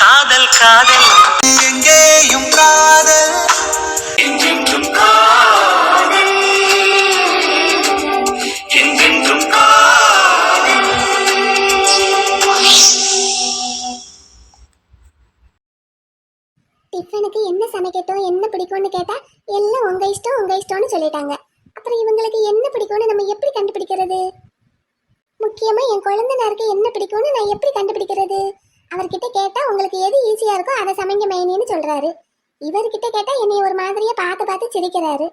காதல் காதல் எங்கேயும் காதல் என்றென்றும் காதல் என்றென்றும் காதல். டிஃபனுக்கு என்ன சமைக்கட்டும் என்ன பிடிக்கும்னு கேட்டா எல்லாம் உங்க இஷ்டம் உங்க இஷ்டம்னு சொல்லிட்டாங்க. அப்புறம் இவங்களுக்கு என்ன பிடிக்கும்னு நம்ம எப்படி கண்டுபிடிக்கிறது? முக்கியமா என் குழந்தைனாருக்கு என்ன பிடிக்கும்னு நான் எப்படி கண்டுபிடிக்கிறது? அவர்கிட்ட கேட்டா உங்களுக்கு எது ஈஸியா இருக்கோ அதை சமைங்க மைனின்னு சொல்றாரு. இவர்கிட்ட கேட்டா என்னை ஒரு மாதிரியா பார்த்து பார்த்து சிரிக்கிறாரு.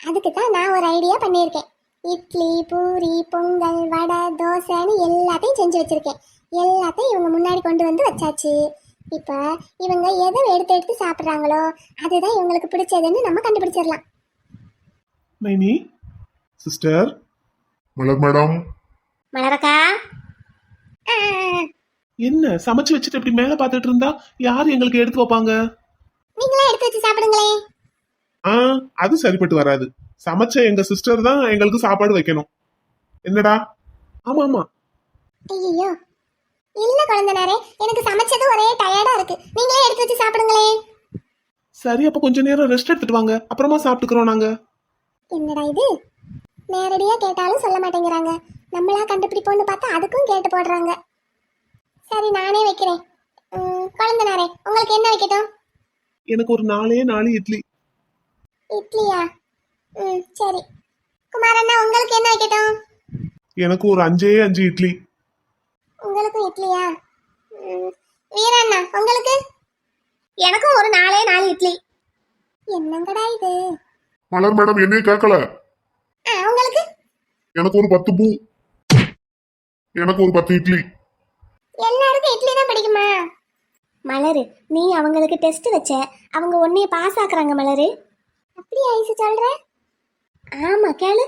அதுக்கு தான் நான் ஒரு ஐடியா பண்ணியிருக்கேன். இட்லி பூரி பொங்கல் வடை தோசைன்னு எல்லாத்தையும் செஞ்சு வச்சிருக்கேன். எல்லாத்தையும் இவங்க முன்னாடி கொண்டு வந்து வச்சாச்சு. இப்போ இவங்க எதை எடுத்து எடுத்து சாப்பிட்றாங்களோ அதுதான் இவங்களுக்கு பிடிச்சதுன்னு நம்ம கண்டுபிடிச்சிடலாம். மைனி சிஸ்டர். மலர் மேடம். மலரக்கா என்ன சமைச்சு வச்சுட்டு இப்படி மேல பாத்துட்டு இருந்தா யார் எங்களுக்கு எடுத்து வைப்பாங்க? நீங்களே எடுத்து வச்சு சாப்பிடுங்களே. அது சரிப்பட்டு வராது. சமைச்ச எங்க சிஸ்டர் தான் எங்களுக்கு சாப்பாடு வைக்கணும். என்னடா? ஆமா ஆமா. ஐயோ இல்ல குழந்தைனாரே, எனக்கு சமைச்சது ஒரே டயர்டா இருக்கு. நீங்களே எடுத்து வச்சு சாப்பிடுங்களே. சரி அப்ப கொஞ்ச நேரம் ரெஸ்ட் எடுத்துட்டு வாங்க, அப்புறமா சாப்பிட்டுக்கிறோம் நாங்க. என்னடா இது, நேரடியா கேட்டாலும் சொல்ல மாட்டேங்கிறாங்க. நம்மளா கண்டுபிடிப்போம்னு பார்த்தா அதுக்கும் கேட்டு போடுறாங்க. சரி நானே வைக்கிறேன். குழந்தைனாரே உங்களுக்கு என்ன வைக்கட்டும்? எனக்கு ஒரு 4 இட்லி. இட்லியா? சரி. குமாரண்ணா உங்களுக்கு என்ன வைக்கட்டும்? எனக்கு ஒரு 5 இட்லி. உங்களுக்கும் இட்லியா? வீரண்ணா உங்களுக்கு? எனக்கும் ஒரு 4 இட்லி. என்னங்கடா இது? மலர் மேடம் என்னையும் கேட்கல. உங்களுக்கு? எனக்கு ஒரு 10 பூ. எனக்கு ஒரு 10 இட்லி. எல்லாருக்கும் இட்லி தான் பிடிக்குமா? மலரு நீ அவங்களுக்கு டெஸ்ட் வச்ச, அவங்க உன்னைய பாஸ் ஆக்குறாங்க மலரு. அப்படியே ஐசு சொல்ற? ஆமா கேளு.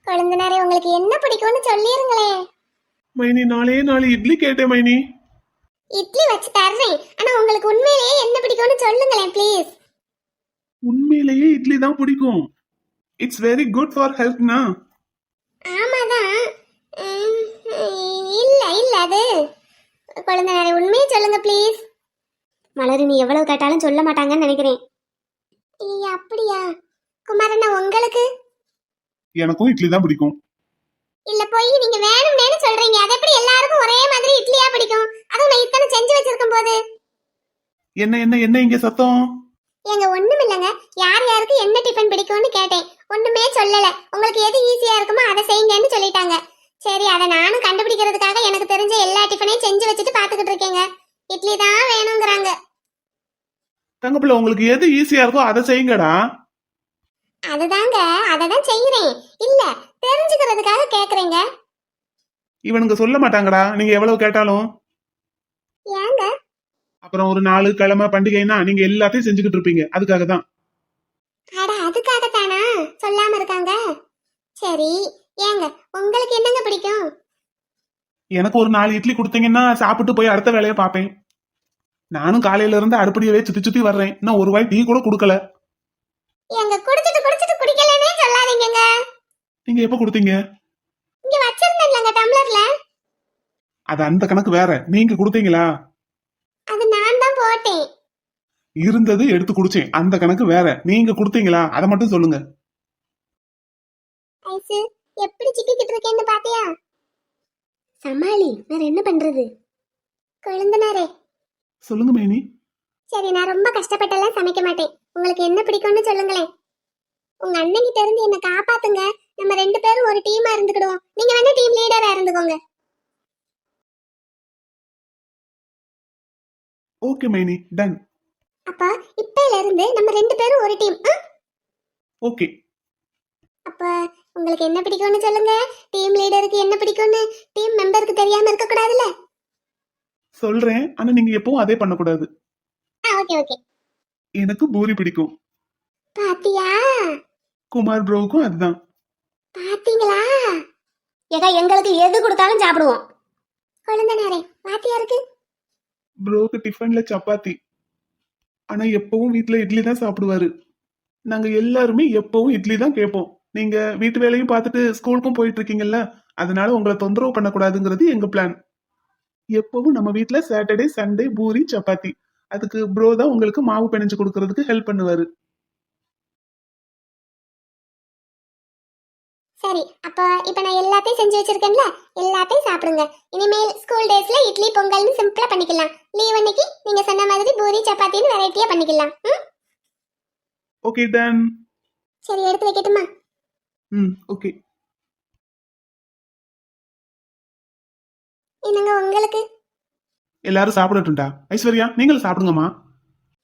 குழந்தைனாரே உங்களுக்கு என்ன பிடிக்கும்னு சொல்லிருங்களே. மைனி 4 இட்லி கேட்டேன் மைனி. இட்லி வச்சு தர்றேன், ஆனா உங்களுக்கு உண்மையிலேயே என்ன பிடிக்கும்னு சொல்லுங்களேன் ப்ளீஸ். உண்மையிலேயே இட்லி தான் பிடிக்கும். இட்ஸ் வெரி குட் ஃபார் ஹெல்த்னா. ஆமாதான். இல்ல இல்ல அது குழந்தைனாரே உண்மையை சொல்லுங்க ப்ளீஸ். மலரு நீ எவ்வளவு கேட்டாலும் சொல்ல மாட்டாங்கன்னு நினைக்கிறேன். அப்படியா? குமாரண்ணா உங்களுக்கு? எனக்கும் இட்லி தான் பிடிக்கும். இல்ல போய் நீங்க வேணும்னு சொல்றீங்க. அது எப்படி எல்லாருக்கும் ஒரே மாதிரி இட்லியா பிடிக்கும்? அதுவும் நான் இத்தனை செஞ்சு வச்சிருக்கும் போது. என்ன என்ன என்ன இங்க சத்தம்? ஏங்க ஒண்ணும் இல்லங்க, யார் யாருக்கு என்ன டிஃபன் பிடிக்கும்னு கேட்டேன். ஒண்ணுமே சொல்லல. உங்களுக்கு எது ஈஸியா இருக்குமோ அதை செய்யுங்கன்னு சொல்லிட்டாங்க. சரி அதை நானும் கண்டுபிடிக்கிறதுக்காக எனக்கு தெரிஞ்ச எல்லா டிஃபனையும் செஞ்சு வச்சுட்டு பாத்துக்கிட்டு இருக்கேங்க. இட்லி தான் வேணுங்கிறாங்க. தங்கப்பிள்ள உங்களுக்கு எது ஈஸியா இருக்கோ அதை செய்யுங்கடா. அதுதாங்க அததான் செய்யறேன். இல்ல தெரிஞ்சுக்கிறதுக்காக கேக்குறேங்க. இவனுங்க சொல்ல மாட்டாங்கடா நீங்க எவ்வளவு கேட்டாலும். ஏங்க? அப்புறம் ஒரு 4 கிழமை பண்டிகைன்னா நீங்க எல்லாத்தையும் செஞ்சுக்கிட்டு இருப்பீங்க, அதுக்காக தான். அட அதுக்காகத்தானா சொல்லாம இருக்காங்க? சரி ஏங்க உங்களுக்கு என்னங்க பிடிக்கும்? எனக்கு ஒரு 4 இட்லி கொடுத்தீங்கன்னா சாப்பிட்டு போய் அடுத்த வேலையை பார்ப்பேன். நானும் காலையில இருந்து அடுப்படியவே சுத்தி சுத்தி வர்றேன், இன்னும் ஒரு வாய் டீ கூட கொடுக்கல. ஏங்க குடிச்சிட்டு குடிக்கலனே சொல்லாதீங்கங்க. நீங்க எப்ப கொடுத்தீங்க? இங்க வச்சிருந்தேன்லங்க டம்ளர்ல. அது அந்த கணக்கு வேற, நீங்க கொடுத்தீங்களா? அது நான் தான் போட்டேன். இருந்தது எடுத்து குடிச்சேன், அந்த கணக்கு வேற. நீங்க கொடுத்தீங்களா அதை மட்டும் சொல்லுங்க. ஐசு எப்படி சிக்கிக்கிட்டு இருக்கேன்னு பாத்தியா? சமாளி, வேற என்ன பண்றது? குழந்தனாரே சொல்லுங்க மேனி. சரி நான் ரொம்ப கஷ்டப்பட்டெல்லாம் சமைக்க மாட்டேன். உங்களுக்கு என்ன பிடிக்கும்னு சொல்லுங்களேன். உங்க அண்ணன் கிட்ட இருந்து என்ன காப்பாத்துங்க. நம்ம 2 பேரும் ஒரு டீமா இருந்துக்கிடுவோம். நீங்க வேணா டீம் லீடரா இருந்துக்கோங்க. ஓகே மைனி, டன். அப்ப இப்பையில இருந்து நம்ம 2 பேரும் ஒரு டீம். ஓகே. அப்ப உங்களுக்கு என்ன பிடிக்கும்னு சொல்லுங்க. டீம் லீடருக்கு என்ன பிடிக்கும்னு டீம் மெம்பருக்கு தெரியாம இருக்க கூடாதுல. சொல்றேன், ஆனா நீங்க எப்பவும் அதே பண்ணக்கூடாது. Okay okay. எனக்கு பூரி பிடிக்கும். பாத்தியா? குமார் ப்ரோவுக்கும் அதுதான். பாத்தீங்களா? ஏகா எங்களுக்கு எது கொடுத்தாலும் சாப்பிடுவோம். குழந்தைனாரே பாத்தியா இருக்கு? ப்ரோக்கு டிஃபன்ல சப்பாத்தி, ஆனா எப்பவும் வீட்டுல இட்லி தான் சாப்பிடுவாரு. நாங்க எல்லாருமே எப்பவும் இட்லி தான் கேட்போம். நீங்க வீட்டு வேலையும் பார்த்துட்டு ஸ்கூலுக்கும் போயிட்டு இருக்கீங்கல்ல, அதனால உங்களை தொந்தரவு பண்ணக்கூடாதுங்கிறது எங்க பிளான். எப்பவும் நம்ம வீட்ல சாட்டர்டே சண்டே பூரி சப்பாத்தி. அதுக்கு ப்ரோ தான் உங்களுக்கு மாவு பிணைஞ்சு கொடுக்கறதுக்கு ஹெல்ப் பண்ணுவாரு. சரி, அப்ப இப்ப நான் எல்லாத்தையும் செஞ்சு வச்சிருக்கேன்ல, எல்லாத்தையும் சாப்பிடுங்க. இனிமேல் ஸ்கூல் டேஸ்ல இட்லி பொங்கல்னு சிம்பிளா பண்ணிக்கலாம். லீவ் அன்னைக்கு நீங்க சொன்ன மாதிரி பூரி சப்பாத்தின்னு வெரைட்டியா பண்ணிக்கலாம். ம்? Okay done. சரி, எடுத்து வைக்கட்டுமா? ஓகே. என்னங்க உங்களுக்கு? எல்லாரும் சாப்பிடட்டும்டா. ஐஸ்வர்யா நீங்களும் சாப்பிடுங்கம்மா.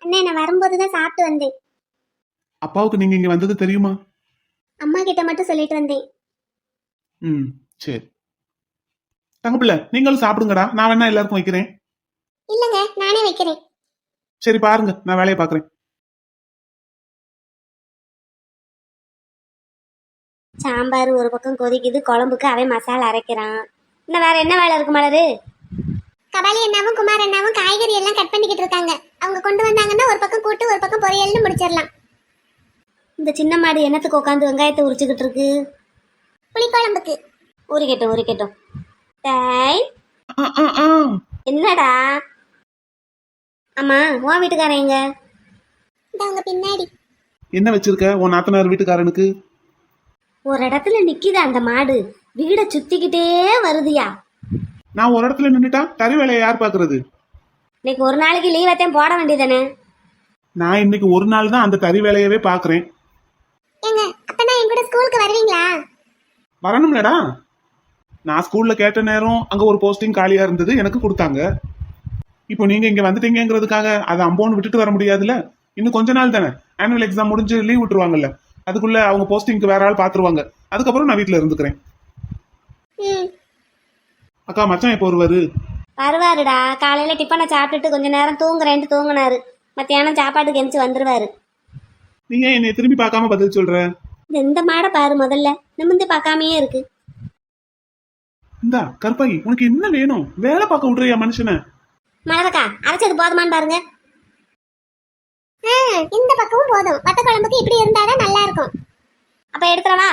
அண்ணே, நான் வரும்போது தான் சாப்பிட்டு வந்தேன். அப்பாவுக்கு நீங்க இங்க வந்தது தெரியுமா? அம்மா கிட்ட மட்டும் சொல்லிட்டு வந்தேன். சரி. தங்கப்பிள்ளை நீங்களும் சாப்பிடுங்கடா. நான் வேணா எல்லாருக்கும் வைக்கிறேன். இல்லங்க, நானே வைக்கிறேன். சரி பாருங்க, நான் வேலையை பாக்குறேன். சாம்பார் ஒரு பக்கம் கொதிக்குது, குழம்புக்கு அவன் மசாலா அரைக்கிறான். இன்னும் வேற என்ன வேலை இருக்கு மலரு? கபாலி அண்ணாவும் குமார் அண்ணாவும் காய்கறி எல்லாம் கட் பண்ணிக்கிட்டு இருக்காங்க. அவங்க கொண்டு வந்தாங்கன்னா ஒரு பக்கம் கூட்டு ஒரு பக்கம் பொரியல்னு முடிச்சிடலாம். இந்த சின்ன மாடு என்னத்துக்கு உட்காந்து வெங்காயத்தை உரிச்சுக்கிட்டு இருக்கு? புளிக்குழம்புக்கு. உரிக்கட்டும் உரிக்கட்டும். டேய், ஆ, ஆ, ஆ. என்னடா? ஆமா, உன் வீட்டுக்காரன் எங்க? இந்த அவங்க பின்னாடி. என்ன வச்சிருக்க உன் நாத்தனார் வீட்டுக்காரனுக்கு? ஒரு இடத்துல நிக்குது அந்த மாடு, வீடை சுத்திக்கிட்டே வருதுயா. நான் ஒரு இடத்துல நின்னுட்டா கறி வேலையை யார் பாக்குறது? இன்னைக்கு ஒரு நாளைக்கு லீவத்தையும் போட வேண்டியதானே? நான் இன்னைக்கு ஒரு நாள் தான் அந்த கறி வேலையவே பாக்குறேன். ஏங்க, அப்பனா என் கூட ஸ்கூலுக்கு வருவீங்களா? வரணும்லடா. நான் ஸ்கூல்ல கேட்ட நேரம் அங்க ஒரு போஸ்டிங் காலியா இருந்தது, எனக்கு கொடுத்தாங்க. இப்போ நீங்க இங்க வந்துட்டீங்கிறதுக்காக அதை அம்போன்னு விட்டுட்டு வர முடியாதுல்ல. இன்னும் கொஞ்ச நாள் தானே, ஆனுவல் எக்ஸாம் முடிஞ்சு லீவ் விட்டுருவாங்கல்ல. அதுக்குள்ள அவங்க போஸ்டிங்க்கு வேற ஆள் பாத்துருவாங்க. அதுக்கப்புறம் நான் வீட்டுல இருந்துக்கிறேன். ம். அக்கா மச்சான் எப்போ வருவாரு? வருவாருடா. காலையில டிஃபனை சாப்பிட்டுட்டு கொஞ்ச நேரம் தூங்குறேன்ட்டு தூங்குனாரு. மத்தியானம் சாப்பாட்டுக்கு எந்திச்சு வந்துருவாரு. நீ ஏன் என்னை திரும்பி பார்க்காம பதில் சொல்ற? இந்த மாடை பாரு, முதல்ல நிமிந்து பார்க்காமயே இருக்கு. இந்தா கருப்பாயி, உனக்கு என்ன வேணும்? வேலை பார்க்க விடுறியா மனுஷனை? மலரக்கா, அரைச்சது போதுமான்னு பாருங்க. இந்த பக்கமும் போதும். வத்த குழம்புக்கு இப்படி இருந்தாதான் நல்லா இருக்கும். அப்ப எடுத்துறவா?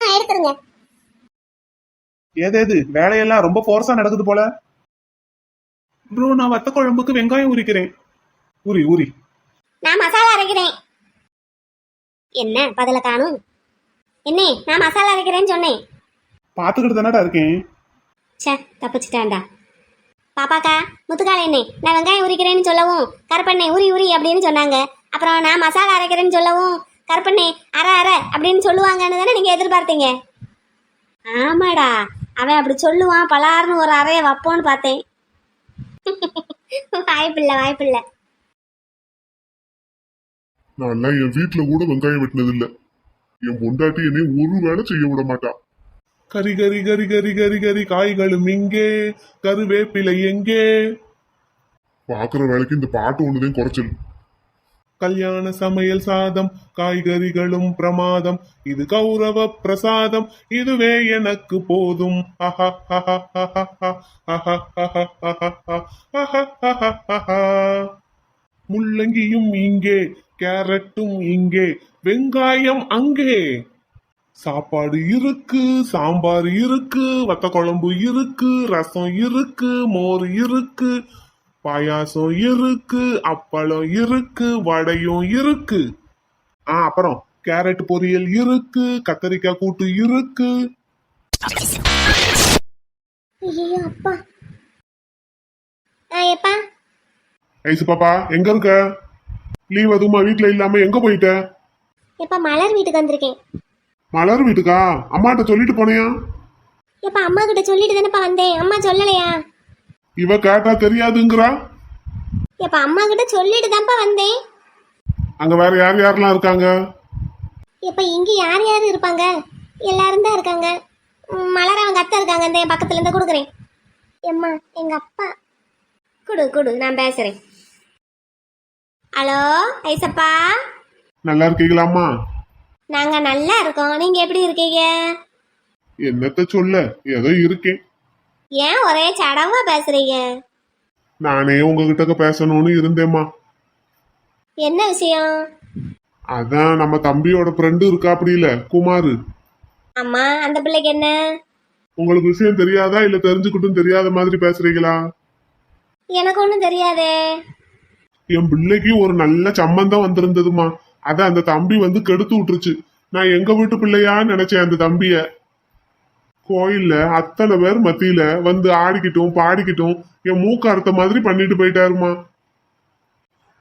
எடுத்துருங்க. ஏதேது வேலையெல்லாம் ரொம்ப ஃபோர்ஸா நடக்குது போல. ப்ரோ, நான் வத்த குழம்புக்கு வெங்காயம் உரிக்கிறேன். உரி உரி. நான் மசாலா அரைக்கிறேன். என்ன பதில காணும்? என்ன, நான் மசாலா அரைக்கிறேன்னு சொன்னேன். பாத்துக்கிட்டு தானடா இருக்கேன். சே, தப்பிச்சிட்டான்டா. பாப்பாக்கா, முத்துக்கால என்ன, நான் வெங்காயம் உரிக்கிறேன்னு சொல்லவும் கருப்பண்ணே உரி உரி அப்படின்னு சொன்னாங்க. அப்புறம் நான் மசாலா அரைக்கிறேன்னு சொல்லவும் கருப்பண்ணே அரை அரை அப்படின்னு சொல்லுவாங்கன்னு தானே நீங்க எதிர்பார்த்தீங்க? ஆமாடா, அவன் அப்படி சொல்லுவான், பலார்னு ஒரு அறைய வைப்போன்னு பார்த்தேன். வாய்ப்பில்லை வாய்ப்பில்லை. நான் என் வீட்டுல கூட வெங்காயம் வெட்டினது இல்ல. என் பொண்டாட்டி என்னை ஒரு வேலை செய்ய விட மாட்டா. கரி கரி கரி கரி கரி கரி காய்களும் இங்கே, கருவேப்பிலை எங்கே? பாக்குற வேலைக்கு இந்த பாட்டு ஒண்ணுதான் குறைச்சல். கல்யாண சமையல் சாதம், காய்கறிகளும் பிரமாதம், இது கௌரவ பிரசாதம், இதுவே எனக்கு போதும். முள்ளங்கியும் இங்கே, கேரட்டும் இங்கே, வெங்காயம் அங்கே. சாப்பாடு இருக்கு, சாம்பார் இருக்கு, வத்த குழம்பு இருக்கு, ரசம் இருக்கு, மோர் இருக்கு, பாயாசம் இருக்கு, அப்பளம் இருக்கு, வடையும் இருக்கு. அப்புறம் கேரட் பொரியல் இருக்கு, கத்தரிக்காய் கூட்டு இருக்கு. ஐயோ அப்பா. எப்பா? ஐசு பாப்பா எங்க இருக்க? லீவ் அதுமா வீட்டுல இல்லாம எங்க போயிட்ட? எப்பா, மலர் வீட்டுக்கு வந்திருக்கேன். மலர் வீட்டுக்கா? அம்மாட்ட சொல்லிட்டு போனியா? எப்பா, அம்மா கிட்ட சொல்லிட்டு தானப்பா வந்தேன். அம்மா சொல்லலையா? இவ கேட்டா தெரியாதுங்கிறா. எப்பா, அம்மா கிட்ட சொல்லிட்டு தான்ப்பா வந்தேன். அங்க வேற யார் யாரெல்லாம் இருக்காங்க? எப்ப இங்க யார் யார் இருப்பாங்க? எல்லாரும் தான் இருக்காங்க. மலர் அவங்க அத்தை இருக்காங்க. இந்த என் பக்கத்துல இருந்து கொடுக்குறேன். எம்மா, எங்க அப்பா. குடு குடு, நான் பேசுறேன். ஹலோ ஐசப்பா, நல்லா இருக்கீங்களாம்மா? நாங்க நல்லா இருக்கோம். நீங்க எப்படி இருக்கீங்க? என்னத்த சொல்ல, ஏதோ இருக்கேன். ஏன் ஒரே சடவா பேசுறீங்க? நானே உங்ககிட்ட பேசணும்னு இருந்தேம்மா. என்ன விஷயம்? அதான் நம்ம தம்பியோட ஃப்ரெண்டு இருக்கா, அப்படி இல்ல குமாரு. அம்மா, அந்த பிள்ளைக்கு என்ன? உங்களுக்கு விஷயம் தெரியாதா இல்ல தெரிஞ்சுக்கிட்டும் தெரியாத மாதிரி பேசுறீங்களா? எனக்கு ஒன்றும் தெரியாதே. என் பிள்ளைக்கு ஒரு நல்ல சம்பந்தம் வந்திருந்ததுமா, அத அந்த தம்பி வந்து கெடுத்து விட்டுருச்சு. நான் எங்க வீட்டு பிள்ளையான்னு நினைச்சேன் அந்த தம்பிய. கோயில்ல அத்தனை பேர் மத்தியில வந்து ஆடிக்கிட்டும் பாடிக்கிட்டும் என் மூக்கு அறுத்த மாதிரி பண்ணிட்டு போயிட்டாருமா.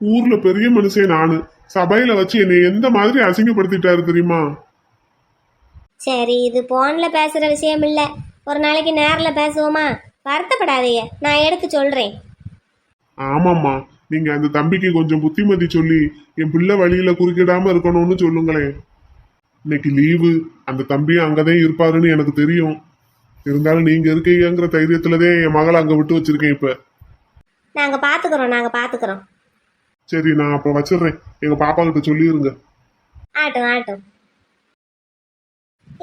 ஊர்ல பெரிய மனுஷன் நானு, சபையில வச்சு என்னை எந்த மாதிரி அசிங்கப்படுத்திட்டாரு தெரியுமா? சரி, இது போன்ல பேசுற விஷயம் இல்ல, ஒரு நாளைக்கு நேர்ல பேசுவோமா? வருத்தப்படாதீங்க, நான் எடுத்து சொல்றேன். ஆமாம்மா, நீங்க அந்த தம்பிக்கு கொஞ்சம் புத்திமதி சொல்லி என் பிள்ளை வழியில குறுக்கிடாம இருக்கணும்னு சொல்லுங்களேன். இன்னைக்கு லீவு, அந்த தம்பியும் அங்கதான் இருப்பாருன்னு எனக்கு தெரியும். இருந்தாலும் நீங்க இருக்கீங்கிற தைரியத்துலதான் என் மகளை அங்க விட்டு வச்சிருக்கேன் இப்ப. நாங்க பாத்துக்கிறோம். சரி, நான் அப்ப வச்சிடுறேன். எங்க பாப்பா கிட்ட சொல்லிருங்க. ஆட்டும்.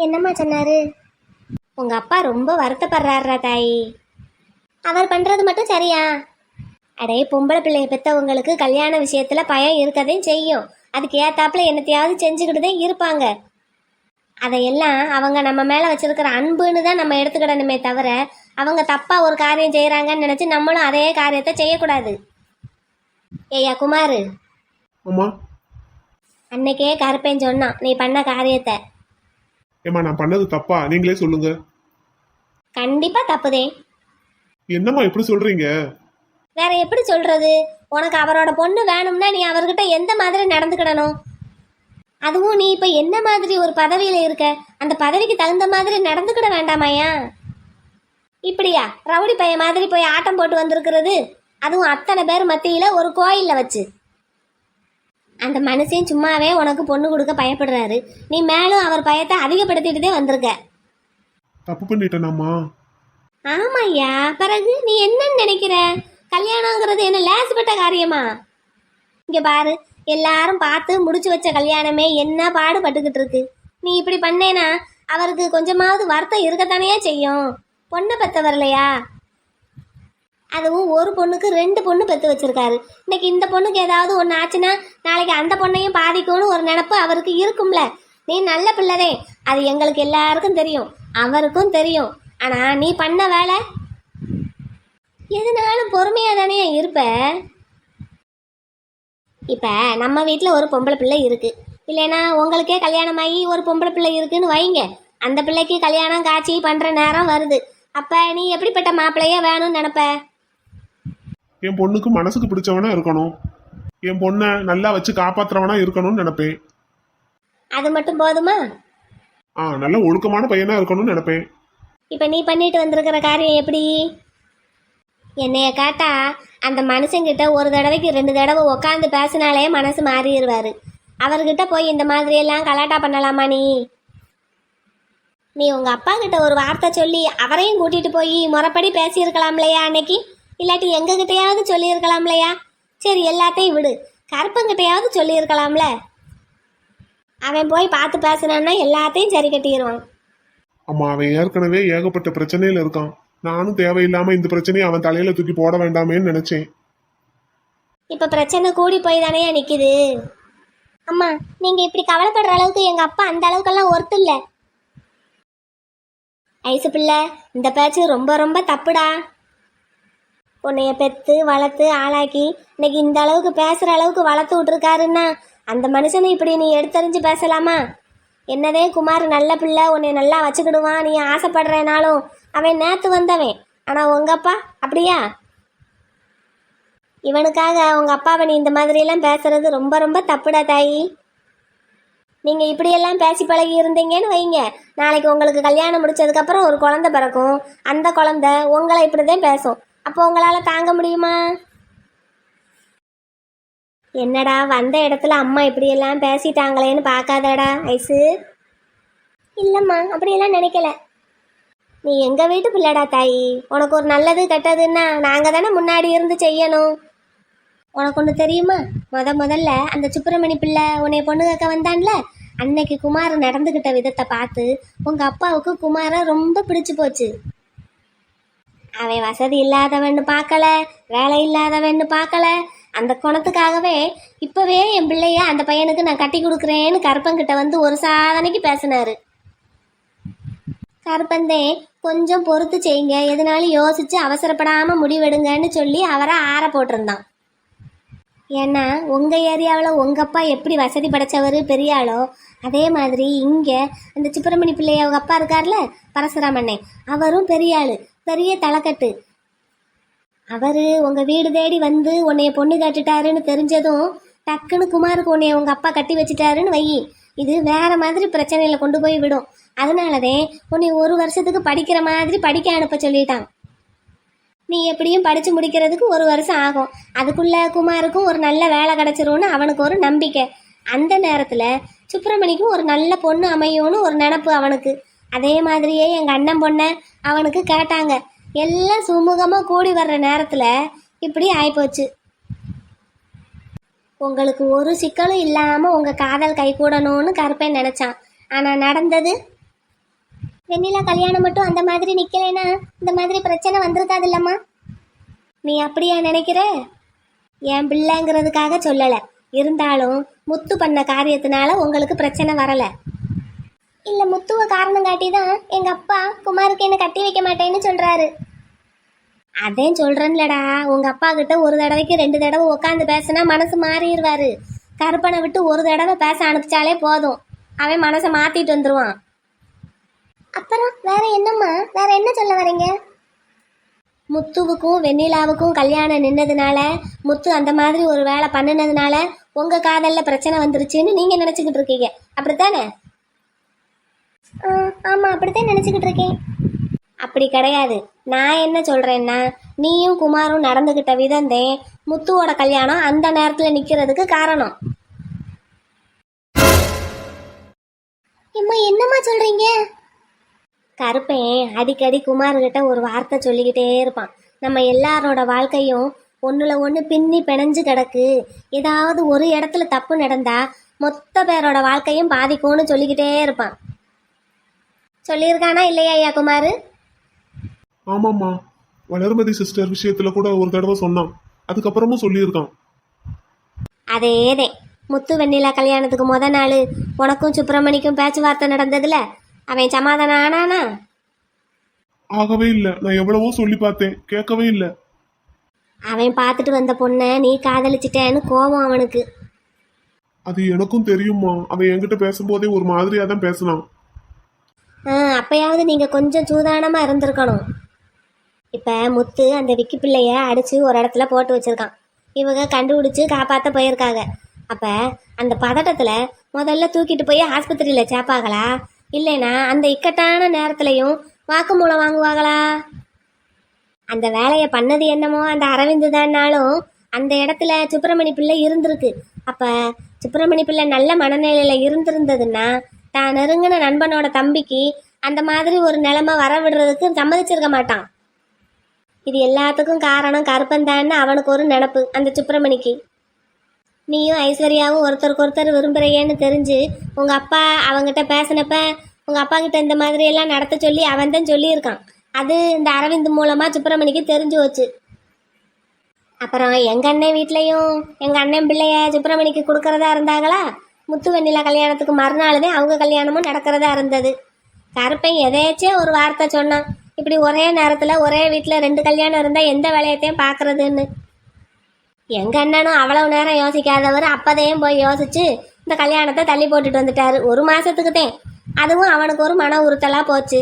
என்னம்மா சொன்னாரு? உங்க அப்பா ரொம்ப வருத்தப்படுறாரா தாயி? அவர் பண்றது மட்டும் சரியா? அடே, பொம்பளை பிள்ளைய பெத்தவங்களுக்கு கல்யாண விஷயத்துல பயம் இருக்கதே செய்யும். அதுக்கு ஏத்தாப்புல என்னத்தையாவது செஞ்சுக்கிட்டுதே இருப்பாங்க. அதையெல்லாம் அவங்க நம்ம மேல வச்சிருக்கிற அன்புன்னு தான் நம்ம எடுத்துக்கிடணுமே தவிர, அவங்க தப்பா ஒரு காரியம் செய்யறாங்கன்னு நினைச்சு நம்மளும் அதே காரியத்தை செய்யக்கூடாது. ஏய்யா குமாரு, அம்மா, அன்னைக்கே கருப்பேன் சொன்னான் நீ பண்ண காரியத்தை. ஏமா நான் பண்ணது தப்பா? நீங்களே சொல்லுங்க. கண்டிப்பா தப்புதே. என்னம்மா இப்படி சொல்றீங்க? வேற எப்படி சொல்றது? உனக்கு அவரோட பொண்ணு வேணும்னா நீ அவர்கிட்ட எந்த மாதிரி நடந்துக்கிடணும்? அதுவும் நீ இப்ப என்ன மாதிரி ஒரு பதவியில இருக்க, அந்த பதவிக்கு தகுந்த மாதிரி நடந்துக்கிட வேண்டாமாயா? இப்படியா ரவுடி பையன் மாதிரி போய் ஆட்டம் போட்டு வந்திருக்கிறது, அதுவும் அத்தனை பேர் மத்தியில ஒரு கோயில்ல வச்சு? அந்த மனுஷன் சும்மாவே உனக்கு பொண்ணு கொடுக்க பயப்படுறாரு, நீ மேலும் அவர் பயத்தை அதிகப்படுத்திட்டுதே வந்திருக்க. தப்பு பண்ணிட்டேனாம்மா? ஆமாய்யா, பிறகு நீ என்னன்னு நினைக்கிற? கல்யாணங்கிறது என்ன லேசுப்பட்ட காரியமா? இங்க பாரு, எல்லாரும் பார்த்து முடிச்சு வச்ச கல்யாணமே என்ன பாடுபட்டுக்கிட்டு இருக்கு. நீ இப்படி பண்ணேனா அவருக்கு கொஞ்சமாவது வருத்தம் இருக்கத்தானே செய்யும். பொண்ணை பெத்தவர் இல்லையா? அதுவும் ஒரு பொண்ணுக்கு 2 பொண்ணு பெத்து வச்சிருக்காரு. இன்னைக்கு இந்த பொண்ணுக்கு ஏதாவது ஒன்று ஆச்சுன்னா நாளைக்கு அந்த பொண்ணையும் பாதிக்கும்னு ஒரு நினப்பு அவருக்கு இருக்கும்ல. நீ நல்ல பிள்ளைதே, அது எங்களுக்கு எல்லாருக்கும் தெரியும், அவருக்கும் தெரியும். ஆனா நீ பண்ண வேலை எதுனாலும் பொறுமையா தானே இருப்ப. இப்ப நம்ம வீட்டில் ஒரு பொம்பளை பிள்ளை இருக்கு, இல்லைன்னா உங்களுக்கே கல்யாணமாகி ஒரு பொம்பளை பிள்ளை இருக்குன்னு வைங்க. அந்த பிள்ளைக்கு கல்யாணம் காட்சி பண்ற நேரம் வருது. அப்ப நீ எப்படிப்பட்ட மாப்பிள்ளையே வேணும்னு நினைப்ப? என் பொண்ணுக்கு மனசுக்கு பிடிச்சவனா இருக்கணும், என் பொண்ணை நல்லா வச்சு காப்பாத்துறவனா இருக்கணும்னு நினைப்பேன். அது மட்டும் போதுமா? நல்ல ஒழுக்கமான பையனா இருக்கணும்னு நினைப்பேன். இப்ப நீ பண்ணிட்டு வந்திருக்கிற காரியம் எப்படி? என்னைய காட்டா அந்த மனுஷங்கிட்ட ஒரு தடவைக்கு 2 தடவை உக்காந்து பேசினாலே மனசு மாறிடுவாரு. அவர்கிட்ட போய் இந்த மாதிரி எல்லாம் கலாட்டா பண்ணலாமா? நீ உங்க அப்பா கிட்ட ஒரு வார்த்தை சொல்லி அவரையும் கூட்டிட்டு போய் முறைப்படி பேசியிருக்கலாம்லையா அன்னைக்கு? இல்லாட்டி எங்ககிட்டயாவது சொல்லியிருக்கலாம்லையா? சரி, எல்லாத்தையும் விடு, கருப்பங்கிட்டையாவது சொல்லியிருக்கலாம்ல. அவன் போய் பார்த்து பேசினான்னா எல்லாத்தையும் சரி கட்டிடுவான். அம்மா, அவன் ஏற்கனவே ஏகப்பட்ட பிரச்சனையில இருக்கான். நானும் தேவையில்லாம இந்த பிரச்சனையை அவன் தலையில தூக்கி போட வேண்டாமேன்னு நினைச்சேன். இப்ப பிரச்சனை கூடி போய் தானே நிக்குது. அம்மா, நீங்க இப்படி கவலைப்படுற அளவுக்கு எங்க அப்பா அந்த அளவுக்கெல்லாம் ஒர்த்து இல்ல. ஐசு பிள்ளை, இந்த பேச்சு ரொம்ப ரொம்ப தப்புடா. உன்னைய பெத்து வளர்த்து ஆளாக்கி இன்னைக்கு இந்த அளவுக்கு பேசுற அளவுக்கு வளர்த்து விட்டுருக்காருன்னா அந்த மனுஷனை இப்படி நீ எடுத்தறிஞ்சு பேசலாமா? என்னதே குமார் நல்ல பிள்ளை, உன்னை நல்லா வச்சுக்கிடுவான், நீ ஆசைப்படுறேனாலும் அவன் நேத்து வந்தவன். ஆனா உங்க அப்பா அப்படியா? இவனுக்காக உங்க அப்பாவை நீ இந்த மாதிரி எல்லாம் பேசுறது ரொம்ப ரொம்ப தப்புடா தாயி. நீங்க இப்படியெல்லாம் பேசி பழகி இருந்தீங்கன்னு வைங்க, நாளைக்கு உங்களுக்கு கல்யாணம் முடிச்சதுக்கு அப்புறம் ஒரு குழந்தை பிறக்கும். அந்த குழந்தை உங்களை இப்படிதான் பேசும். அப்போ உங்களால தாங்க முடியுமா? என்னடா வந்த இடத்துல அம்மா இப்படியெல்லாம் பேசிட்டாங்களேன்னு பார்க்காதடா ஐசு. இல்லம்மா, அப்படியெல்லாம் நினைக்கல. நீ எங்க வீட்டு பிள்ளைடா தாயி, உனக்கு ஒரு நல்லது கெட்டதுன்னா நாங்க தானே முன்னாடி இருந்து செய்யணும். உனக்கு ஒன்று தெரியுமா? முதல்ல அந்த சுப்பிரமணி பிள்ளை உன்னை பொண்ணு கேட்க வந்தான்ல, அன்னைக்கு குமார் நடந்துகிட்ட விதத்தை பார்த்து உங்க அப்பாவுக்கு குமாரை ரொம்ப பிடிச்சு போச்சு. அவன் வசதி இல்லாதவன்னு பார்க்கல, வேலை இல்லாதவன்னு பார்க்கல. அந்த குணத்துக்காகவே இப்பவே என் பிள்ளைய அந்த பையனுக்கு நான் கட்டி கொடுக்குறேன்னு கருப்பங்கிட்ட வந்து ஒரு சாதனைக்கு பேசினாரு. கருப்பந்தே கொஞ்சம் பொறுத்து செய்யுங்க, எதுனாலும் யோசிச்சு அவசரப்படாம முடிவெடுங்கன்னு சொல்லி அவரை ஆற போட்டிருந்தான். ஏன்னா உங்க ஏரியாவில் உங்க அப்பா எப்படி வசதி படைச்சவர் பெரிய ஆளோ அதே மாதிரி இங்க அந்த சுப்பிரமணி பிள்ளைய அவங்க அப்பா இருக்கார்ல பரசுராமண்ணே, அவரும் பெரிய ஆளு, பெரிய தலைக்கட்டு. அவரு உங்க வீடு தேடி வந்து உன்னைய பொண்ணு கட்டுட்டாருன்னு தெரிஞ்சதும் டக்குன்னு குமாருக்கு உன்னைய உங்க அப்பா கட்டி வச்சுட்டாருன்னு வை, இது வேற மாதிரி பிரச்சனையில கொண்டு போய் விடும். அதனாலதே உன்னை 1 வருஷத்துக்கு படிக்கிற மாதிரி படிக்க அனுப்ப சொல்லிட்டான். நீ எப்படியும் படிச்சு முடிக்கிறதுக்கு 1 வருஷம் ஆகும். அதுக்குள்ள குமாருக்கும் ஒரு நல்ல வேலை கிடைச்சிரும்னு அவனுக்கு ஒரு நம்பிக்கை. அந்த நேரத்துல சுப்பிரமணிக்கும் ஒரு நல்ல பொண்ணு அமையும்னு ஒரு நினப்பு அவனுக்கு. அதே மாதிரியே எங்க அண்ணன் பொண்ண அவனுக்கு கேட்டாங்க. எல்லாம் சுமூகமா கூடி வர்ற நேரத்துல இப்படி ஆயிப்போச்சு. உங்களுக்கு ஒரு சிக்கலும் இல்லாம உங்க காதல் கை கூடணும்னு கருப்பேன் நினைச்சான். ஆனா நடந்தது வெண்ணிலா கல்யாணம் மட்டும் அந்த மாதிரி நிக்கலைன்னா இந்த மாதிரி பிரச்சனை வந்திருக்காது இல்லம்மா. நீ அப்படியா நினைக்கிற? என் பிள்ளைங்கிறதுக்காக சொல்லல, இருந்தாலும் முத்து பண்ண காரியத்தினால உங்களுக்கு பிரச்சனை வரல. இல்ல முத்துவ காரணம் காட்டி தான் எங்க அப்பா குமாருக்கு என்ன கட்டி வைக்க மாட்டேன்னு சொல்றாரு. அதே சொல்றேன்லடா, உங்க அப்பா கிட்ட ஒரு தடவைக்கு 2 தடவை உட்காந்து பேசினா மனசு மாறிடுவாரு. கருப்பனை விட்டு ஒரு தடவை பேச அனுப்பிச்சாலே போதும், அவன் மனசை மாத்திட்டு வந்துருவான். அப்புறம் வேற என்னம்மா, வேற என்ன சொல்ல வரீங்க? முத்துவுக்கும் வெண்ணிலாவுக்கும் கல்யாணம் நின்னதுனால, முத்து அந்த மாதிரி ஒரு வேலை பண்ணினதுனால உங்க காதல்ல பிரச்சனை வந்துருச்சுன்னு நீங்க நினைச்சுக்கிட்டு இருக்கீங்க, அப்படித்தானே? ஆமா, அப்படித்தான் நினைச்சுக்கிட்டு இருக்கேன். அப்படி கிடையாது. நான் என்ன சொல்றேன்னா, நீயும் குமாரும் நடந்துகிட்ட விதந்தே முத்துவோட கல்யாணம் அந்த நேரத்துல நிக்கிறதுக்கு காரணம். என்னம்மா சொல்றீங்க? கருப்பேன் அடிக்கடி குமார்கிட்ட ஒரு வார்த்தை சொல்லிக்கிட்டே இருப்பான். நம்ம எல்லாரோட வாழ்க்கையும் ஒண்ணுல ஒண்ணு பின்னி பிணைஞ்சு கிடக்கு, ஏதாவது ஒரு இடத்துல தப்பு நடந்தா மொத்த பேரோட வாழ்க்கையும் பாதிக்கும்னு சொல்லிக்கிட்டே இருப்பான். சொல்லியிருக்கானா இல்லையா ஐயா குமாரு? ஆமாம்மா, வளர்மதி சிஸ்டர் விஷயத்துல கூட ஒரு தடவை சொன்னான், அதுக்கப்புறமும் சொல்லியிருக்கான். அதேதே, முத்து வெண்ணிலா கல்யாணத்துக்கு முத நாள் உனக்கும் சுப்பிரமணிக்கும் பேச்சுவார்த்தை நடந்ததுல அவன் சமாதானம் ஆனானா? ஆகவே இல்லை. நான் எவ்வளவோ சொல்லி பார்த்தேன், கேட்கவே இல்லை. அவன் பார்த்துட்டு வந்த பொண்ணை நீ காதலிச்சிட்டேன்னு கோபம் அவனுக்கு. அது எனக்கும் தெரியுமா. அவன் என்கிட்ட பேசும்போதே ஒரு மாதிரியா தான் பேசினான். அப்பயாவது நீங்க கொஞ்சம் சூதானமா இருந்திருக்கணும். இப்ப முத்து அந்த விக்கி பிள்ளைய அடிச்சு ஒரு இடத்துல போட்டு வச்சிருக்கான். இவங்க கண்டுபிடிச்சு காப்பாற்ற போயிருக்காங்க. அப்ப அந்த பதட்டத்துல முதல்ல தூக்கிட்டு போய் ஆஸ்பத்திரியில சேர்ப்பாங்களா, இல்லைன்னா அந்த இக்கட்டான நேரத்துலையும் வாக்குமூலம் வாங்குவாங்களா? அந்த வேலையை பண்ணது என்னமோ அந்த அரவிந்து தான்னாலும் அந்த இடத்துல சுப்பிரமணி பிள்ளை இருந்திருக்கு. அப்ப சுப்பிரமணி பிள்ளை நல்ல மனநிலையில இருந்திருந்ததுன்னா தான் நெருங்கின நண்பனோட தம்பிக்கு அந்த மாதிரி ஒரு நிலைமை வர விடுறதுக்கு சம்மதிச்சிருக்க மாட்டான். இது எல்லாத்துக்கும் காரணம் கருப்பந்தான்னு அவனுக்கு ஒரு நினப்பு அந்த சுப்பிரமணிக்கு. நீயும் ஐஸ்வர்யாவும் ஒருத்தருக்கு ஒருத்தர் விரும்புறையேன்னு தெரிஞ்சு உங்க அப்பா அவங்கிட்ட பேசினப்ப உங்க அப்பா கிட்ட இந்த மாதிரி எல்லாம் நடத்த சொல்லி அவன் தான் சொல்லியிருக்கான். அது இந்த அரவிந்த் மூலமா சுப்பிரமணிக்கு தெரிஞ்சு வச்சு. அப்புறம் எங்க அண்ணன் வீட்லயும் எங்க அண்ணன் பிள்ளைய சுப்பிரமணிக்கு கொடுக்கறதா இருந்தாங்களா. முத்து வெண்ணிலா கல்யாணத்துக்கு மறுநாளுதான் அவங்க கல்யாணமும் நடக்கிறதா இருந்தது. கருப்பன் எதேச்சே ஒரு வார்த்தை சொன்னான், இப்படி ஒரே நேரத்துல ஒரே வீட்டில் 2 கல்யாணம் இருந்தா எந்த வேலையத்தையும் பார்க்கறதுன்னு. எங்க அண்ணனும் அவ்வளவு நேரம் யோசிக்காதவர் அப்பதையும் போய் யோசிச்சு இந்த கல்யாணத்தை தள்ளி போட்டுட்டு வந்துட்டாரு 1 மாசத்துக்குதான். அதுவும் அவனுக்கு ஒரு மன உறுத்தலா போச்சு.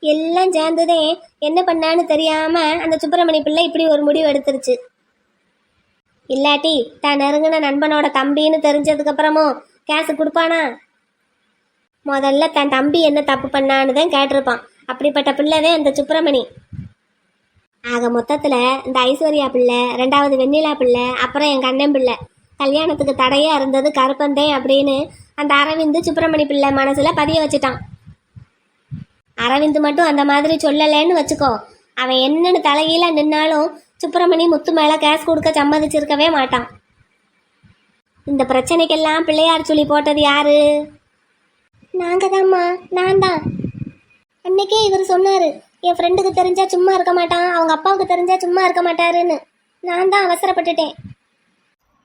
எல்லாம் சேர்ந்துதே என்ன பண்ணான்னு தெரியாம அந்த சுப்பிரமணி பிள்ளை இப்படி ஒரு முடிவு எடுத்துருச்சு. இல்லாட்டி தான் நெருங்கின நண்பனோட தம்பின்னு தெரிஞ்சதுக்கு அப்புறமும் கேசு கொடுப்பானா? முதல்ல தன் தம்பி என்ன தப்பு பண்ணான்னு தான் கேட்டிருப்பான். அப்படிப்பட்ட பிள்ளைதான் அந்த சுப்பிரமணி. ஆக மொத்தத்துல இந்த ஐஸ்வர்யா பிள்ளை, 2வது வெண்ணிலா பிள்ளை, அப்புறம் எங்க அண்ணன் பிள்ளை கல்யாணத்துக்கு தடையா இருந்தது கருப்பந்தேன் அப்படின்னு அந்த அரவிந்து சுப்பிரமணி பிள்ளை மனசுல பதிய வச்சுட்டான். அரவிந்து மட்டும் அந்த மாதிரி சொல்லலைன்னு வச்சுக்கோ, அவன் என்னன்னு தலைகீழ நின்னாலும் சுப்பிரமணி முத்து மேல கேஸ் கொடுக்க சம்மதிச்சிருக்கவே மாட்டான். இந்த பிரச்சனைக்கெல்லாம் பிள்ளையார் சொல்லி போட்டது யாரு? நாங்க தான்மா, நான் தான். அன்னைக்கே இவர் சொன்னாரு, என் ஃப்ரெண்டுக்கு தெரிஞ்சா சும்மா இருக்க மாட்டான், அவங்க அப்பாவுக்கு தெரிஞ்சா சும்மா இருக்க மாட்டாருன்னு. நான் தான் அவசரப்பட்டுட்டேன்.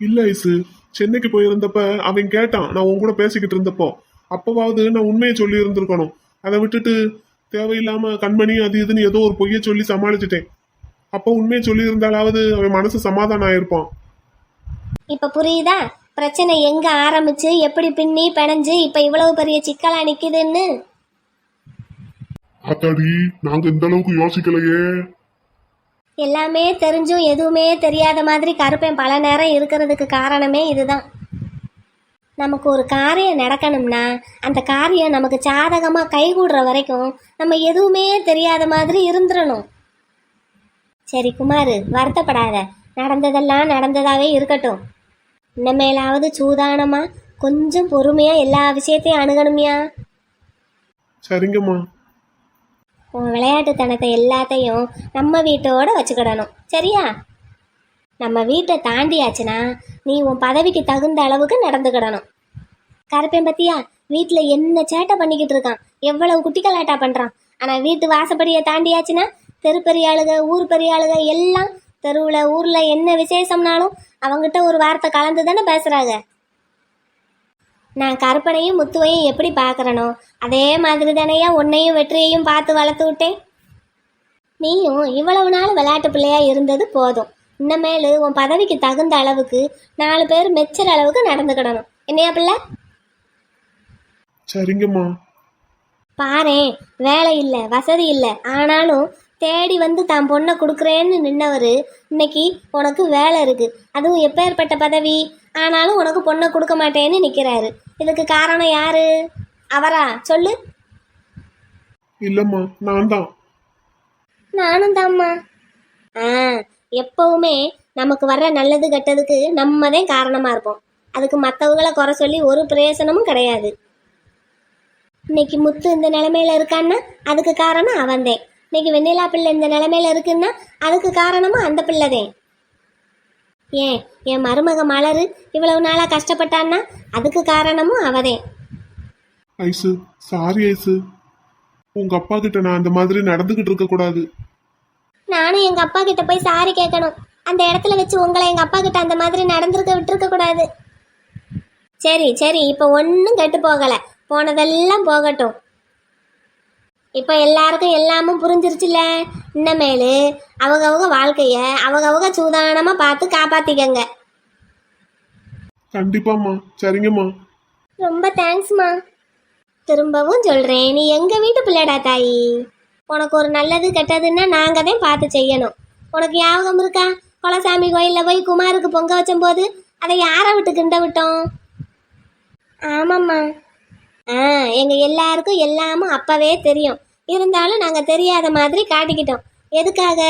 இல்ல ஐசு, சென்னைக்கு போயிருந்தப்ப அவன் கேட்டான், நான் உன் கூட பேசிக்கிட்டு இருந்தப்போ அப்பவாவது நான் உண்மையை சொல்லி இருந்திருக்கணும். அதை விட்டுட்டு தேவையில்லாம கண்மணி அது இதுன்னு ஏதோ ஒரு பொய்ய சொல்லி சமாளிச்சிட்டேன். அப்போ உண்மையை சொல்லி இருந்தாலாவது அவன் மனசு சமாதானம் ஆயிருப்பான். இப்ப புரியுதா பிரச்சனை எங்க ஆரம்பிச்சு எப்படி பின்னி பிணைஞ்சு இப்ப இவ்வளவு பெரிய சிக்கலா நிக்குதுன்னு? அத்தாடி, நாங்க இந்த அளவுக்கு யோசிக்கலையே. எல்லாமே தெரிஞ்சும் எதுவுமே தெரியாத மாதிரி கருப்பேன் பல நேரம் இருக்கிறதுக்கு காரணமே இதுதான். நமக்கு ஒரு காரியம் நடக்கணும்னா அந்த காரியம் நமக்கு சாதகமா கைகூடுற வரைக்கும் நம்ம எதுவுமே தெரியாத மாதிரி இருந்துடணும். சரி குமார், வருத்தப்படாத, நடந்ததெல்லாம் நடந்ததாவே இருக்கட்டும். இனிமேலாவது சூதானமா கொஞ்சம் பொறுமையா எல்லா விஷயத்தையும் அணுகணுமியா? சரிங்கம்மா. உன் விளையாட்டுத்தனத்தை எல்லாத்தையும் நம்ம வீட்டோட வச்சுக்கிடணும், சரியா? நம்ம வீட்டை தாண்டியாச்சுன்னா நீ உன் பதவிக்கு தகுந்த அளவுக்கு நடந்துக்கிடணும். கருப்பேன் பத்தியா வீட்டில் என்ன சேட்டை பண்ணிக்கிட்டு இருக்கான், எவ்வளவு குட்டிக்கலாட்டா பண்ணுறான். ஆனால் வீட்டு வாசப்படியை தாண்டியாச்சுன்னா தெரு பெரிய ஆளுக ஊர் பெரிய ஆளுக எல்லாம் தெருவில் ஊரில் என்ன விசேஷம்னாலும் அவங்ககிட்ட ஒரு வார்த்தை கலந்து தானே பேசுகிறாங்க. நான் கருப்பனையும் முத்துவையும் எப்படி பார்க்குறனோ அதே மாதிரி தானேயா உன்னையும் வெற்றியையும் பார்த்து வளர்த்து விட்டேன். நீயும் இவ்வளவு நாள் விளையாட்டு பிள்ளையா இருந்தது போதும். இன்னமேலு உன் பதவிக்கு தகுந்த அளவுக்கு 4 பேர் மெச்சுற அளவுக்கு நடந்துக்கிடணும், என்னையா பிள்ளை? சரிங்கம்மா. பாரேன், வேலை இல்லை வசதி இல்லை, ஆனாலும் தேடி வந்து தான் பொண்ணை கொடுக்குறேன்னு நின்னவர் இன்னைக்கு உனக்கு வேலை இருக்கு, அதுவும் எப்பேற்பட்ட பதவி, ஆனாலும் உனக்கு பொண்ணை கொடுக்க மாட்டேன்னு நிற்கிறாரு. இதுக்கு காரணம் யாரு? அவரா? சொல்லு. இல்லம்மா, நான் தான். நானும் தாம்மா. எப்பவுமே நமக்கு வர்ற நல்லது கெட்டதுக்கு நம்ம தான் காரணமாக இருப்போம். அதுக்கு மற்றவங்களை குறை சொல்லி ஒரு பிரயோசனமும் கிடையாது. இன்னைக்கு முத்து இந்த நிலைமையில இருக்கான்னா அதுக்கு காரணம் அவன்தேன். இன்னைக்கு வெண்ணிலா பிள்ளை இந்த நிலைமையில இருக்குன்னா அதுக்கு காரணமும் அந்த பிள்ளைதேன். ஏன் என் மருமக மலரு இவ்வளவு நாளா கஷ்டப்பட்டான்னா அதுக்கு காரணமும் அவதேன். Ice, sorry ice. உங்க அப்பா கிட்ட நான் அந்த மாதிரி நடந்துகிட்டு இருக்க கூடாது. நானும் எங்க அப்பா கிட்ட போய் சாரி கேட்கணும். அந்த இடத்துல வச்சு உங்களை எங்க அப்பா கிட்ட அந்த மாதிரி நடந்திருக்க விட்டுருக்க கூடாது. சரி சரி, இப்ப ஒன்றும் கெட்டு போகல, போனதெல்லாம் போகட்டும். இப்போ எல்லாருக்கும் எல்லாமும் புரிஞ்சிருச்சுல. இன்னமேலு அவங்க வாழ்க்கைய அவங்க சூதானமா பார்த்து காப்பாத்திக்கங்க. கண்டிப்பாம்மா. சரிங்கம்மா. ரொம்ப தேங்க்ஸ்மா. திரும்பவும் சொல்றேன், நீ எங்க வீட்டு பிள்ளைடா தாயி. உனக்கு ஒரு நல்லது கெட்டதுன்னா நாங்க தான் பார்த்து செய்யணும். உனக்கு ஞாபகம் இருக்கா, குலசாமி கோயிலில் போய் குமாருக்கு பொங்க வச்சும்போது அதை யாரை விட்டு கிண்ட விட்டோம்? ஆமாம்மா. எங்க எல்லாருக்கும் எல்லாமும் அப்பவே தெரியும். இருந்தாலும் நாங்க தெரியாத மாதிரி காட்டிக்கிட்டோம். எதுக்காக?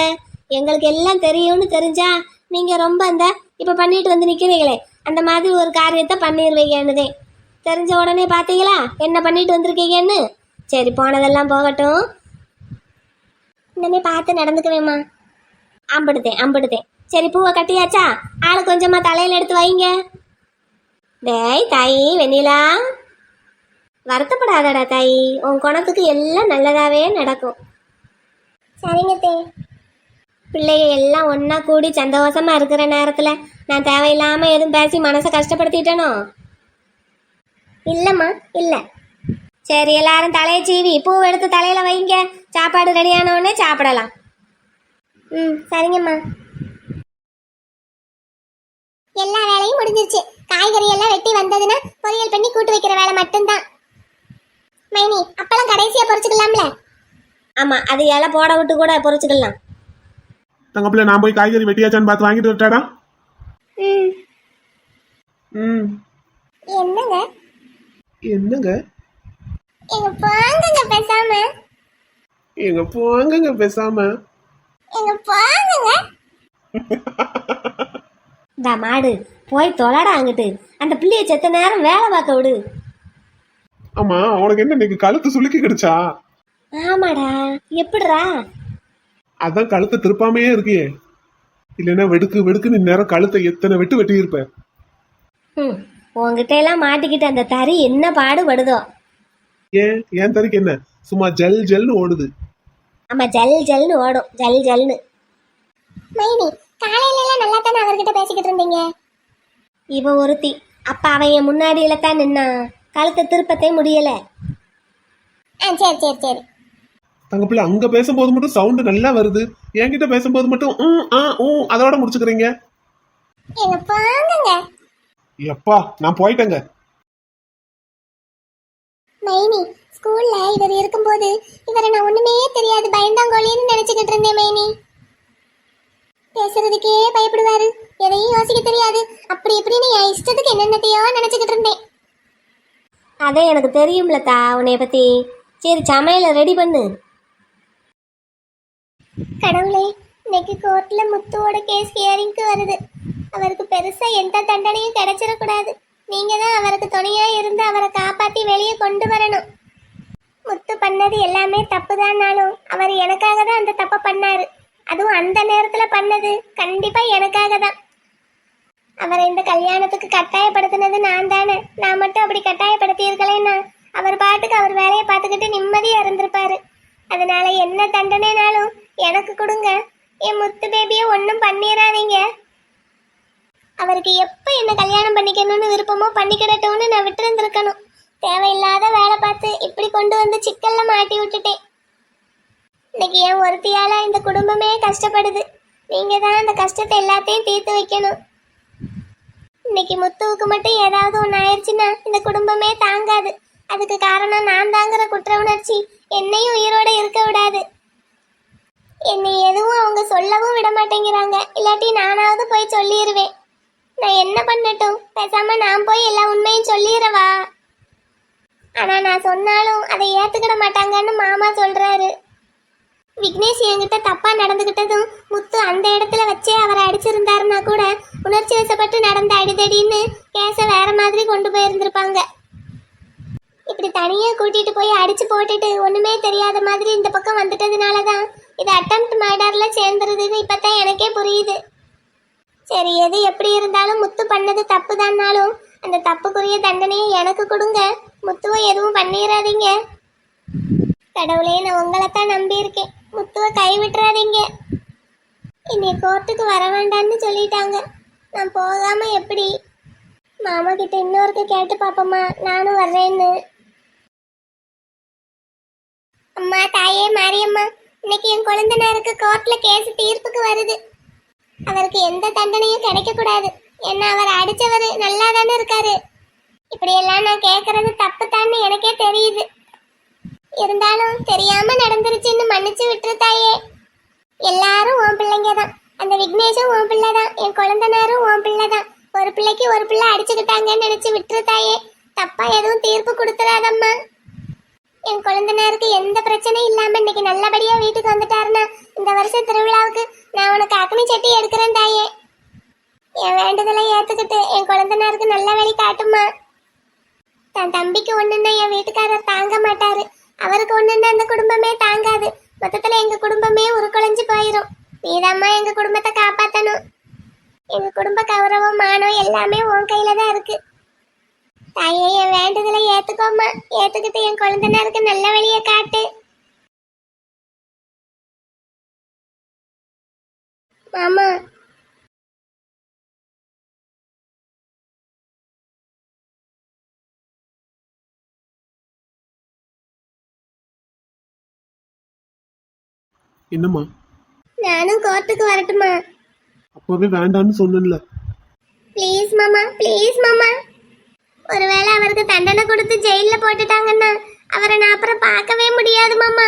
எங்களுக்கு எல்லாம் தெரியும்னு தெரிஞ்சா நீங்க ரொம்ப அந்த இப்ப பண்ணிட்டு வந்து நிக்கிறீங்களே அந்த மாதிரி ஒரு காரியத்தை பண்ணிடுவீங்கன்னுதே. தெரிஞ்ச உடனே பாத்தீங்களா என்ன பண்ணிட்டு வந்திருக்கீங்கன்னு? சரி, போனதெல்லாம் போகட்டும். இனிமே பார்த்து நடந்துக்குவேம்மா. அம்பிடுதேன். சரி, பூவை கட்டியாச்சா? ஆளு கொஞ்சமா தலையில எடுத்து வைங்க. டேய் தாயி வெண்ணிலா, வருத்தப்படாதடா தாயி, உன் குணத்துக்கு எல்லாம் நல்லதாவே நடக்கும். சரிங்க தே. பிள்ளைங்க எல்லாம் ஒன்னா கூடி சந்தோஷமா இருக்கிற நேரத்துல நான் தேவையில்லாம எதுவும் பேசி மனசை கஷ்டப்படுத்திட்டனோ? இல்லம்மா, இல்ல. சரி, எல்லாரும் தலையை சீவி பூவை எடுத்து தலையில வைங்க. சாப்பாடு ரெடியான உடனே சாப்பிடலாம். சரிங்கம்மா. எல்லா வேலையும் முடிஞ்சிருச்சு. காய்கறி எல்லாம் வெட்டி வந்ததுன்னா பொரியல் பண்ணி கூட்டு வைக்கிற வேலை மட்டும்தான். மைனி, அப்பளம் கடைசியா பொரிச்சுக்கலாம்ல? ஆமா, அது இலை போட விட்டு கூட பொரிச்சுக்கலாம். தங்க பிள்ளை, நான் போய் காய்கறி வெட்டியாச்சான்னு பார்த்து வாங்கிட்டு வரட்டாடா? என்னங்க என்னங்க? எங்க போங்கங்க பேசாம. எங்க போங்கங்க பேசாம. எங்க போங்கங்க. இந்த மாடு போய் தொலைடா அங்கிட்டு. அந்த பிள்ளைய செத்த நேரம் வேலை பார்க்க விடு. ஆமா, உனக்கு என்ன இன்னைக்கு கழுத்து சுளுக்கி கிடைச்சா? ஆமாடா, எப்படிடா? அதான் கழுத்தை திருப்பாமையே இருக்கியே. இல்லைன்னா வெடுக்குன்னு நேரம் கழுத்தை எத்தனை வெட்டி இருப்ப. உங்ககிட்ட எல்லாம் மாட்டிக்கிட்டு அந்த தறி என்ன பாடுபடுதோ. ஏன் தறிக்கு என்ன, சும்மா ஜல் ஜல்னு ஓடுது. ஆமா, ஜல் ஜல்னு ஓடும், ஜல் ஜல்னு. மைனி, காலையில எல்லாம் நல்லா தானே அவர்கிட்ட பேசிக்கிட்டு இருந்தீங்க. இவ ஒருத்தி. அப்ப அவன் என் முன்னாடியில தான் நின்னா, கழுத்தை திருப்பத்தே முடியல. சரி சரி சரி. தங்கப்பிள்ளை அங்க பேசும்போது மட்டும் சவுண்ட் நல்லா வருது, என்கிட்ட பேசும்போது மட்டும் அதோட முடிச்சுக்கிறீங்க. எங்க போங்கங்க. எப்பா நான் போயிட்டேங்க. மைனி, ஸ்கூல்ல இவர் இருக்கும்போது இவரை நான் ஒண்ணுமே தெரியாது பயந்தாங்கோலின்னு நினைச்சுக்கிட்டு இருந்தேன் மைனி. பேசுறதுக்கே பயப்படுவாரு, எதையும் யோசிக்க தெரியாது, அப்படி இப்படின்னு என் இஷ்டத்துக்கு என்னென்னத்தையோ நினைச்சுக்கிட்டு இருந்தேன். அதே எனக்கு தெரியும்லக்கா உன்னைய பற்றி. சரி சமையலை ரெடி பண்ணு. கடவுளே, இன்னைக்கு கோர்ட்ல முத்துவோட கேஸ் ஹியரிங்க்கு வருது. அவருக்கு பெருசா எந்த தண்டனையும் கிடைச்சிடக்கூடாது. நீங்க தான் அவருக்கு துணையா இருந்து அவரை காப்பாத்தி வெளியே கொண்டு வரணும். முத்து பண்ணது எல்லாமே தப்புதான்னாலும் அவர் எனக்காக தான் அந்த தப்பை பண்ணாரு. அதுவும் அந்த நேரத்துல பண்ணது கண்டிப்பா எனக்காக தான். அவரை இந்த கல்யாணத்துக்கு கட்டாயப்படுத்தினது நான் தானே. நான் மட்டும் அப்படி கட்டாயப்படுத்தி இருக்கலேன்னா அவர் பாட்டுக்கு அவர் வேலையை பார்த்துக்கிட்டு நிம்மதியா இருந்திருப்பாரு. அதனால என்ன தண்டனைனாலும் எனக்கு கொடுங்க. என் முத்து பேபியை ஒன்றும் பண்ணிடாதீங்க. அவருக்கு எப்போ என்ன கல்யாணம் பண்ணிக்கணும்னு விருப்பமோ பண்ணிக்கிடட்டும்னு நான் விட்டுருந்துருக்கணும். தேவையில்லாத வேலை பார்த்து இப்படி கொண்டு வந்து சிக்கல்ல மாட்டி விட்டுட்டேன். இன்னைக்கு என் ஒருத்தியால இந்த குடும்பமே கஷ்டப்படுது. நீங்க தான் அந்த கஷ்டத்தை எல்லாத்தையும் தீர்த்து வைக்கணும். இன்னைக்கு முத்துவுக்கு மட்டும் ஏதாவது ஒன்று ஆயிடுச்சுன்னா இந்த குடும்பமே தாங்காது. அதுக்கு காரணம் நான் தாங்கிற குற்ற உணர்ச்சி என்னையும் உயிரோட இருக்க விடாது. என்னை எதுவும் அவங்க சொல்லவும் விட மாட்டேங்கிறாங்க. இல்லாட்டி நானாவது போய் சொல்லிடுவேன். நான் என்ன பண்ணட்டும்? பேசாம நான் போய் எல்லா உண்மையும் சொல்லிடுறவா? ஆனா நான் சொன்னாலும் அதை ஏத்துக்கிட மாட்டாங்கன்னு மாமா சொல்றாரு. விக்னேஷ் என்கிட்ட தப்பா நடந்துகிட்டதும் முத்து அந்த இடத்துல வச்சே அவரை அடிச்சிருந்தாருன்னா கூட உணர்ச்சி வசப்பட்டு நடந்த அடிதடின்னு கேச வேற மாதிரி கொண்டு போயிருந்திருப்பாங்க. இப்படி தனியா கூட்டிட்டு போய் அடிச்சு போட்டுட்டு ஒண்ணுமே தெரியாத மாதிரி இந்த பக்கம் வந்துட்டதுனாலதான் இது அட்டெம்ப்ட் மர்டர்ல சேர்ந்துருதுன்னு இப்பதான் எனக்கே புரியுது. சரி, எது எப்படி இருந்தாலும் முத்து பண்ணது தப்பு தான்னாலும் அந்த தப்புக்குரிய தண்டனையை எனக்கு கொடுங்க. முத்துவை எதுவும் பண்ணிடாதீங்க. கடவுளே, நான் உங்களைத்தான் நம்பி இருக்கேன். முத்துவை கைவிட்டுறாதீங்க. இன்னை கோர்ட்டுக்கு வர வேண்டான்னு சொல்லிட்டாங்க. நான் போகாம எப்படி? மாமா கிட்ட இன்னொருக்க கேட்டு பாப்போமா, நானும் வர்றேன்னு. அம்மா, தாயே மாரியம்மா, இன்னைக்கு என் குழந்தைனாருக்கு கோர்ட்ல கேஸ் தீர்ப்புக்கு வருது. அவருக்கு எந்த தண்டனையும் கிடைக்க கூடாது. என்ன அவர் அடிச்சவரு நல்லா தானே இருக்காரு. இப்படியெல்லாம் நான் கேட்கறது தப்பு தான்னு எனக்கே தெரியுது. இருந்தாலும் தெரியாம நடந்துருச்சுன்னு மன்னிச்சு விட்டுரு தாயே. எல்லாரும் உன் பிள்ளைங்க தான். அந்த விக்னேஷும் உன் பிள்ளை தான், என் குழந்தைனாரும் உன் பிள்ளை தான். ஒரு பிள்ளைக்கு ஒரு பிள்ளை அடிச்சுக்கிட்டாங்கன்னு நினைச்சு விட்டுரு தாயே. தப்பா எதுவும் தீர்ப்பு கொடுத்துடாதம்மா. என் குழந்தைனாருக்கு எந்த பிரச்சனையும் இல்லாம இன்னைக்கு நல்லபடியா வீட்டுக்கு வந்துட்டாருன்னா இந்த வருஷம் திருவிழாவுக்கு நான் உனக்கு அக்னி சட்டி எடுக்கிறேன் தாயே. என் வேண்டுதலை ஏத்துக்கிட்டு என் குழந்தைனாருக்கு நல்ல வழி காட்டுமா. தன் தம்பிக்கு ஒண்ணுன்னா என் வீட்டுக்காரர் தாங்க மாட்டாரு. அவருக்கு ஒண்ணுன்னா அந்த குடும்பமே தாங்காது. மொத்தத்துல எங்க குடும்பமே உருக்குலைஞ்சு போயிரும். நீதாம்மா எங்க குடும்பத்தை காப்பாத்தணும். எங்க குடும்ப கௌரவம் மானம் எல்லாமே உன் கையில தான் இருக்கு தாயே. என் வேண்டுதலை ஏத்துக்கோமா. ஏத்துக்கிட்டு என் குழந்தைனாருக்கு நல்ல வழியை காட்டு. மாமா, என்னம்மா? நானும் கோர்ட்டுக்கு வரட்டுமா? அப்பவே வேண்டான்னு சொன்னேன்ல. ப்ளீஸ் மாமா, ப்ளீஸ் மாமா. ஒருவேளை அவருக்கு தண்டனை கொடுத்து ஜெயில போட்டுட்டாங்கன்னா அவரை நான் அப்புறம் பார்க்கவே முடியாது மாமா.